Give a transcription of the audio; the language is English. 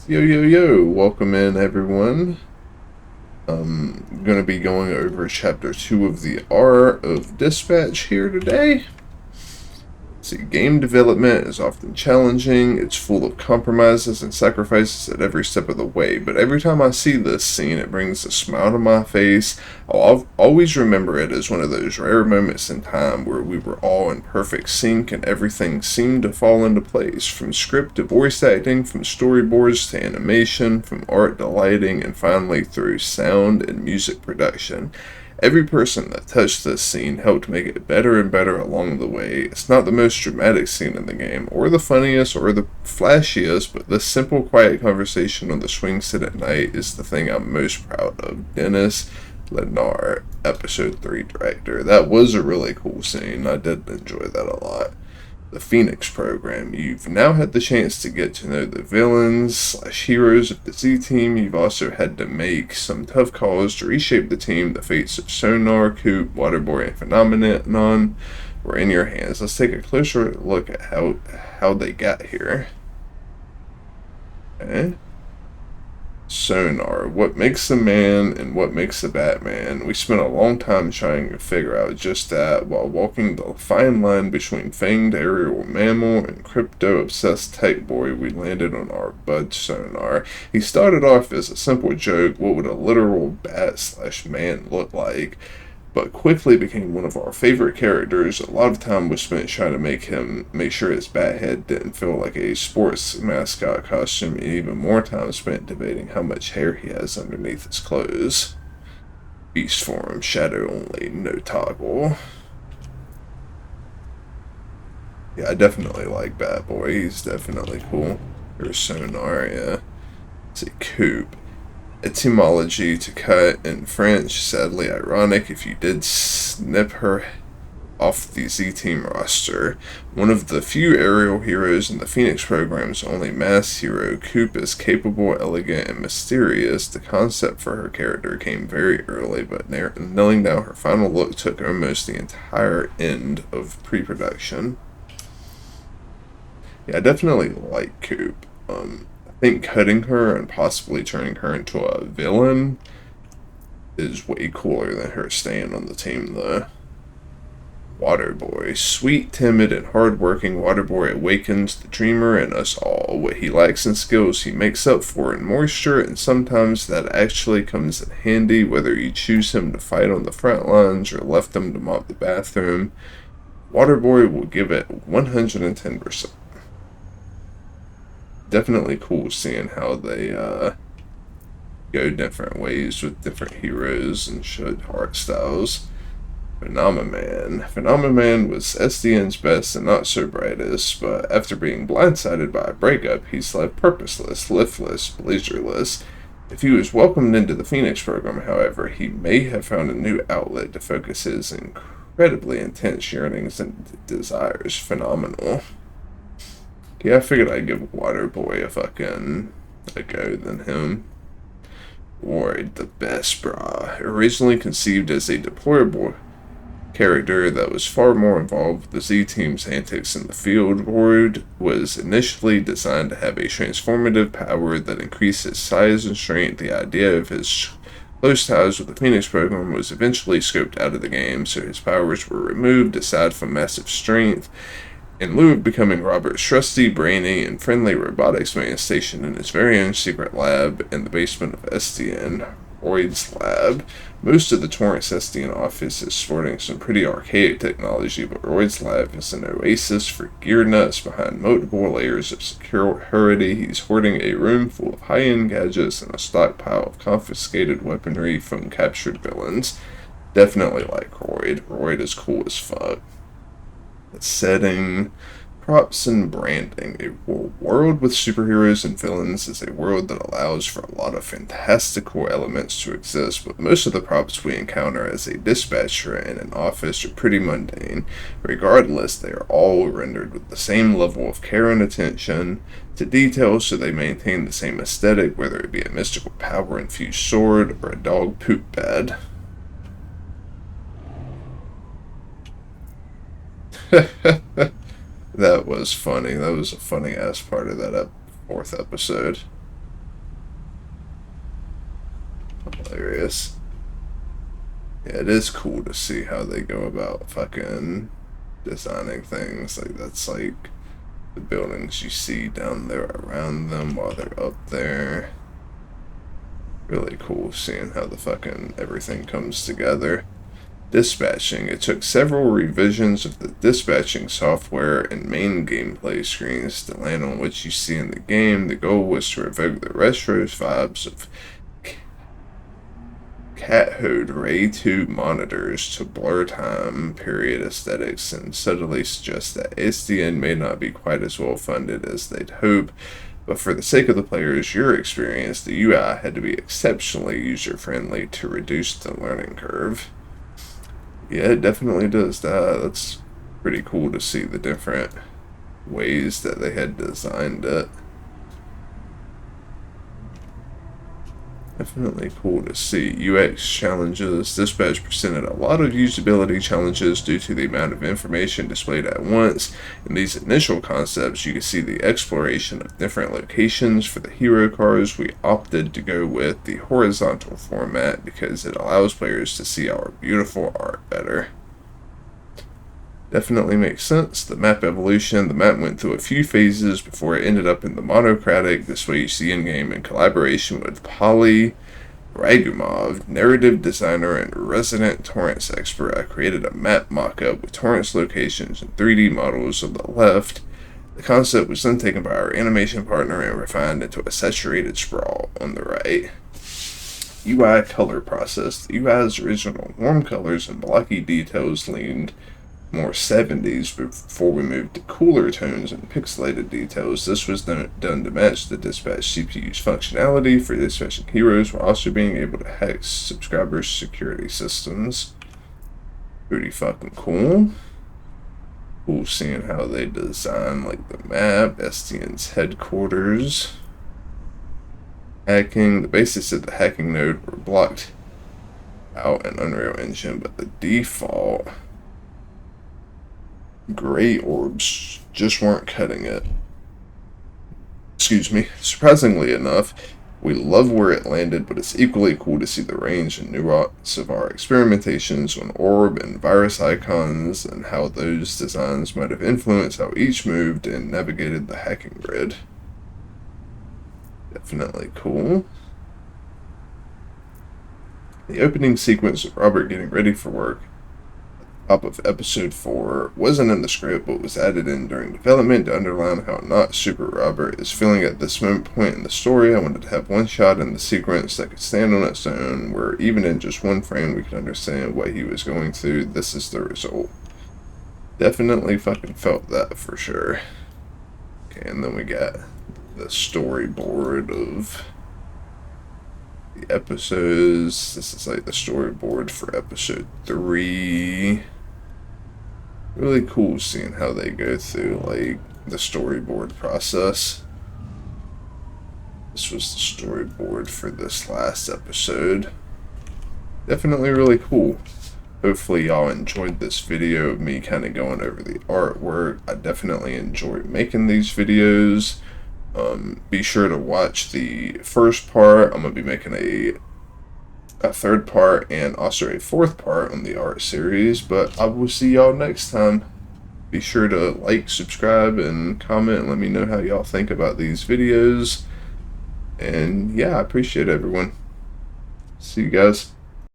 Yo, yo, yo, welcome in everyone. I'm going to be going over chapter 2 of the Art of Dispatch here today. See, game development is often challenging, it's full of compromises and sacrifices at every step of the way, but every time I see this scene, it brings a smile to my face. I'll always remember it as one of those rare moments in time where we were all in perfect sync and everything seemed to fall into place, from script to voice acting, from storyboards to animation, from art to lighting, and finally through sound and music production. Every person that touched this scene helped make it better and better along the way. It's not the most dramatic scene in the game, or the funniest, or the flashiest, but this simple, quiet conversation on the swing set at night is the thing I'm most proud of. Dennis Lenar, Episode 3 director. That was a really cool scene. I did enjoy that a lot. The Phoenix program. You've now had the chance to get to know the villains/heroes of the Z team. You've also had to make some tough calls to reshape the team. The fates of Sonar, Coop, Waterboy, and Phenomenon were in your hands. Let's take a closer look at how they got here. Okay. Sonar. What makes a man and what makes a Batman? We spent a long time trying to figure out just that while walking the fine line between fanged aerial mammal and crypto-obsessed tech boy. We landed on our bud Sonar. He started off as a simple joke, what would a literal bat/man look like, but quickly became one of our favorite characters. A lot of time was spent trying to make sure his bat head didn't feel like a sports mascot costume, and even more time spent debating how much hair he has underneath his clothes. Beast form, shadow only, no toggle. Yeah, I definitely like Bat Boy. He's definitely cool. Or Sonar, yeah. Let's see, Coop. Etymology to cut in French, sadly ironic if you did snip her off the Z Team roster. One of the few aerial heroes in the Phoenix program's only mass hero, Coop is capable, elegant, and mysterious. The concept for her character came very early, but nailing down her final look took almost the entire end of pre-production. Yeah, I definitely like Coop. I think cutting her and possibly turning her into a villain is way cooler than her staying on the team, though. Waterboy. Sweet, timid, and hardworking, Waterboy awakens the dreamer in us all. What he lacks in skills, he makes up for in moisture, and sometimes that actually comes in handy, whether you choose him to fight on the front lines or left him to mop the bathroom. Waterboy will give it 110%. Definitely cool seeing how they go different ways with different heroes and showed art styles. Phenomenon. Phenomenon was SDN's best and not so brightest, but after being blindsided by a breakup, he's left purposeless, liftless, leisureless. If he was welcomed into the Phoenix program, however, he may have found a new outlet to focus his incredibly intense yearnings and desires. Phenomenal. Yeah, I figured I'd give Waterboy a go than him. Ward, the best, brah. Originally conceived as a deplorable character that was far more involved with the Z Team's antics in the field, Ward was initially designed to have a transformative power that increased his size and strength. The idea of his close ties with the Phoenix program was eventually scoped out of the game, so his powers were removed aside from massive strength. In lieu of becoming Robert's trusty, brainy, and friendly robotics man stationed in his very own secret lab in the basement of SDN, Royd's lab. Most of the Torrance SDN office is sporting some pretty archaic technology, but Royd's lab is an oasis for gear nuts behind multiple layers of security. He's hoarding a room full of high-end gadgets and a stockpile of confiscated weaponry from captured villains. Definitely like Royd. Royd is cool as fuck. Setting, props, and branding. A world with superheroes and villains is a world that allows for a lot of fantastical elements to exist, but most of the props we encounter as a dispatcher in an office are pretty mundane. Regardless, they are all rendered with the same level of care and attention to detail, so they maintain the same aesthetic, whether it be a mystical power-infused sword or a dog poop bed. That was funny. That was a funny ass part of that fourth episode. hilarious. Yeah, it is cool to see how they go about fucking designing things. Like, that's like the buildings you see down there around them while they're up there. Really cool seeing how the fucking everything comes together. Dispatching. It took several revisions of the dispatching software and main gameplay screens to land on what you see in the game. The goal was to evoke the retro vibes of Cat-Hode Ray 2 monitors to blur time period aesthetics and subtly suggest that SDN may not be quite as well funded as they'd hope, but for the sake of the player's your experience, the UI had to be exceptionally user-friendly to reduce the learning curve. Yeah, it definitely does that. That's pretty cool to see the different ways that they had designed it. Definitely cool to see. UX challenges. Dispatch presented a lot of usability challenges due to the amount of information displayed at once. In these initial concepts, you can see the exploration of different locations. For the hero cars, we opted to go with the horizontal format because it allows players to see our beautiful art better. Definitely makes sense. The map evolution. The map went through a few phases before it ended up in the monocratic. This way you see in-game in collaboration with Polly Ragumov, narrative designer and resident Torrance expert. I created a map mock-up with Torrance locations and 3D models on the left. The concept was then taken by our animation partner and refined into a saturated sprawl on the right. UI color process. The UI's original warm colors and blocky details leaned more 70s before we moved to cooler tones and pixelated details. This was done to match the Dispatch CPU's functionality for dispatching heroes while also being able to hack subscribers' security systems. Pretty fucking cool. Cool seeing how they design like the map, SDN's headquarters. Hacking. The basics of the hacking node were blocked out in Unreal Engine, but the default gray orbs just weren't cutting it. Excuse me. Surprisingly enough, we love where it landed, but it's equally cool to see the range and nuance of our experimentations on orb and virus icons and how those designs might have influenced how each moved and navigated the hacking grid. Definitely cool. The opening sequence of Robert getting ready for work top of episode 4 wasn't in the script but was added in during development to underline how not super Robert is feeling at this point in the story. I wanted to have one shot in the sequence that could stand on its own, where even in just one frame we could understand what he was going through. This is the result. Definitely fucking felt that for sure. Okay, and then we got the storyboard of the episodes. This is like the storyboard for episode 3. Really cool seeing how they go through like the storyboard process. This was the storyboard for this last episode. Definitely really cool. Hopefully y'all enjoyed this video of me kind of going over the artwork. I definitely enjoy making these videos. Be sure to watch the first part. I'm going to be making a third part and also a fourth part on the art series, but I will see y'all next time. Be sure to like, subscribe, and comment and let me know how y'all think about these videos. And yeah, I appreciate everyone. See you guys.